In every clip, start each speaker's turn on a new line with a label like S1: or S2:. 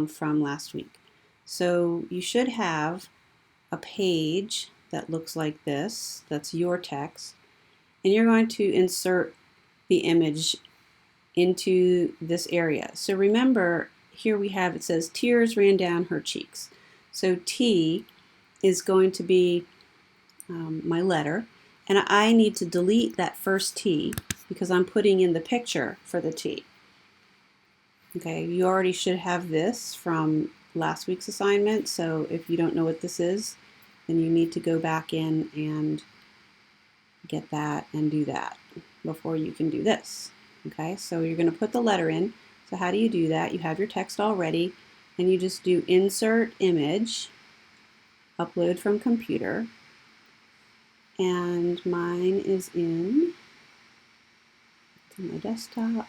S1: from last week. So you should have a page that looks like this. That's your text. And you're going to insert the image into this area. So remember, here we have, it says, tears ran down her cheeks. So T is going to be my letter. And I need to delete that first T because I'm putting in the picture for the T. Okay, you already should have this from last week's assignment, so if you don't know what this is, then you need to go back in and get that and do that before you can do this. Okay, so you're going to put the letter in. So how do you do that? You have your text already, and you just do insert image, upload from computer, and mine is in my desktop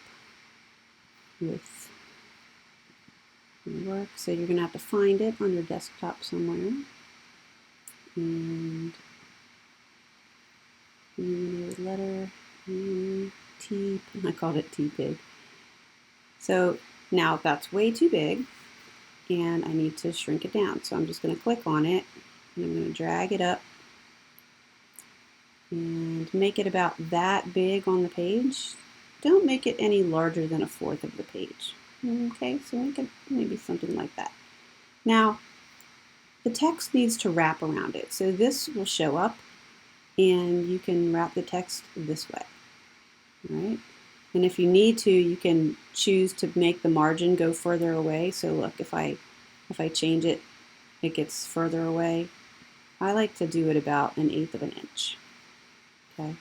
S1: with work, so you're going to have to find it on your desktop somewhere. And Illuminated letter, T, I called it T-Pig. So now that's way too big, and I need to shrink it down. So I'm just going to click on it, and I'm going to drag it up and make it about that big on the page. Don't make it any larger than 1/4 of the page. Okay, so make it maybe something like that. Now, the text needs to wrap around it. So this will show up, and you can wrap the text this way. All right? And if you need to, you can choose to make the margin go further away. So look, if I change it, it gets further away. I like to do it about 1/8 of an inch. Okay?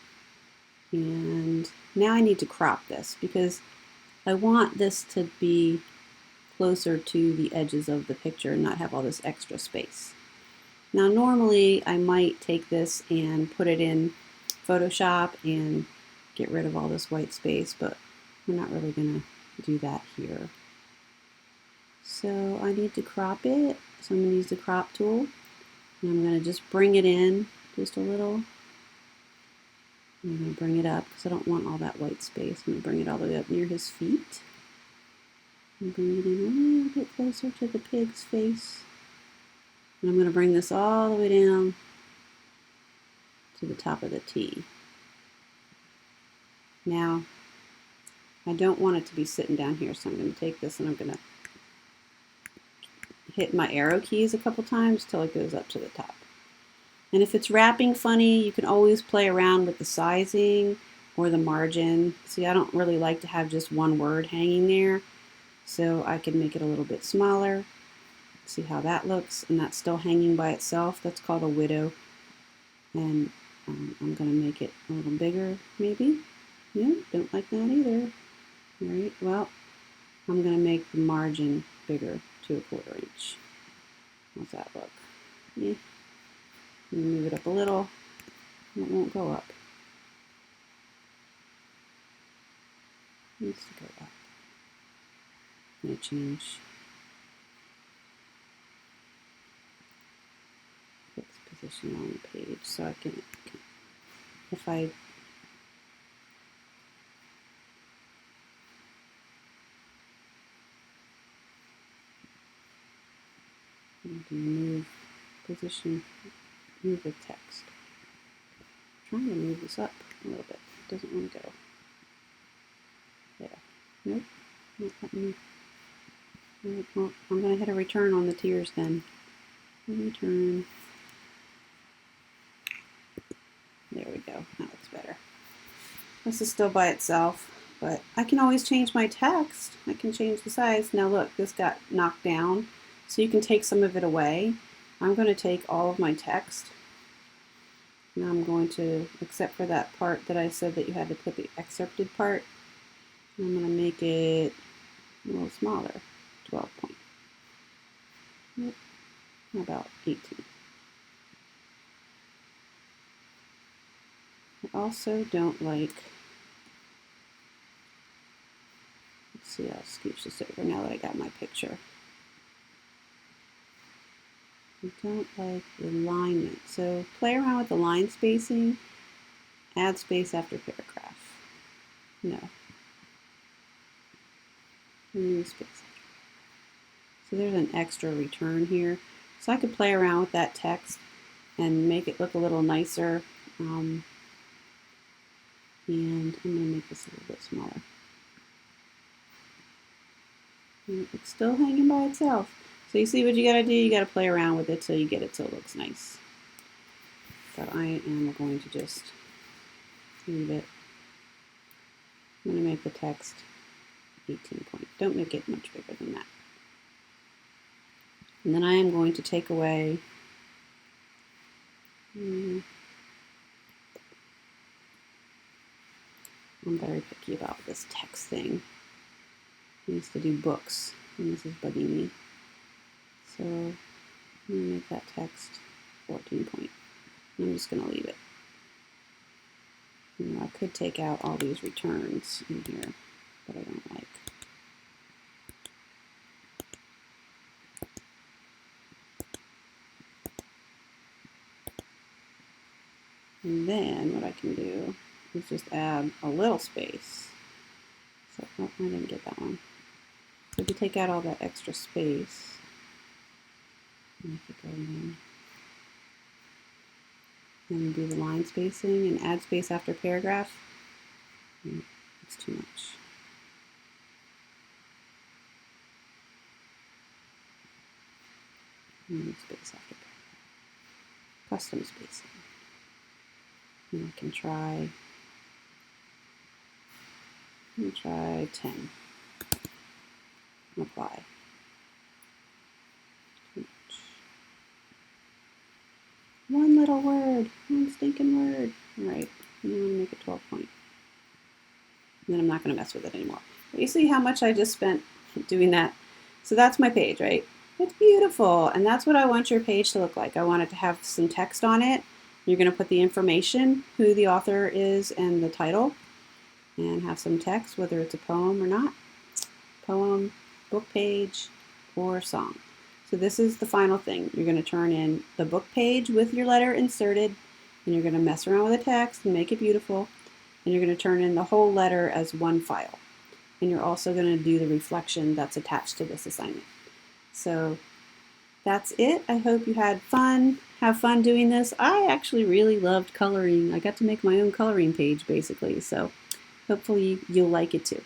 S1: And now I need to crop this because I want this to be closer to the edges of the picture and not have all this extra space. Now normally I might take this and put it in Photoshop and get rid of all this white space, but we're not really going to do that here. So I need to crop it, so I'm going to use the crop tool, and I'm going to just bring it in just a little. I'm going to bring it up because I don't want all that white space. I'm going to bring it all the way up near his feet. And bring it in a little bit closer to the pig's face. And I'm going to bring this all the way down to the top of the T. Now, I don't want it to be sitting down here, so I'm going to take this and I'm going to hit my arrow keys a couple times till it goes up to the top. And if it's wrapping funny, you can always play around with the sizing or the margin. See, I don't really like to have just one word hanging there, so I can make it a little bit smaller. See how that looks, and that's still hanging by itself. That's called a widow. And I'm going to make it a little bigger, maybe. Yeah, don't like that either. All right, well, I'm going to make the margin bigger to 1/4 inch. How's that look? Yeah. Move it up a little, and it won't go up. It needs to go up. I'm going to change its position on the page so I can, if I move position, move the text. I'm trying to move this up a little bit. It doesn't want to go. There. Nope. Not letting me. Right, well, I'm going to hit a return on the tears then. Return. There we go. That looks better. This is still by itself, but I can always change my text. I can change the size. Now look, this got knocked down, so you can take some of it away. I'm going to take all of my text, and I'm going to, except for that part that I said that you had to put the excerpted part, I'm going to make it a little smaller, 12 point. Yep. About 18. I also don't like, let's see, I'll scooch this over now that I got my picture. I don't like the alignment. So play around with the line spacing, add space after paragraph. No. Remove space. So there's an extra return here. So I could play around with that text and make it look a little nicer. And I'm going to make this a little bit smaller. And it's still hanging by itself. So you see what you got to do? You got to play around with it till you get it so it looks nice. But I am going to just leave it. I'm going to make the text 18 point. Don't make it much bigger than that. And then I am going to take away I'm very picky about this text thing. It needs to do books, and this is bugging me. So I'm going to make that text 14 point. I'm just going to leave it. I could take out all these returns in here, but I don't like. And then what I can do is just add a little space. So, oh, I didn't get that one. So if you take out all that extra space, I could go in and do the line spacing and add space after paragraph. It's too much. And space after paragraph. Custom spacing. And I can try 10. Apply. Too much. One little word. One stinking word. Alright, I'm going to make it 12 point. And then I'm not going to mess with it anymore. But you see how much I just spent doing that? So that's my page, right? It's beautiful. And that's what I want your page to look like. I want it to have some text on it. You're going to put the information, who the author is and the title, and have some text, whether it's a poem or not. Poem, book page, or song. So this is the final thing. You're going to turn in the book page with your letter inserted, and you're going to mess around with the text and make it beautiful, and you're going to turn in the whole letter as one file. And you're also going to do the reflection that's attached to this assignment. So that's it. I hope you had fun. Have fun doing this. I actually really loved coloring. I got to make my own coloring page basically, so hopefully you'll like it too.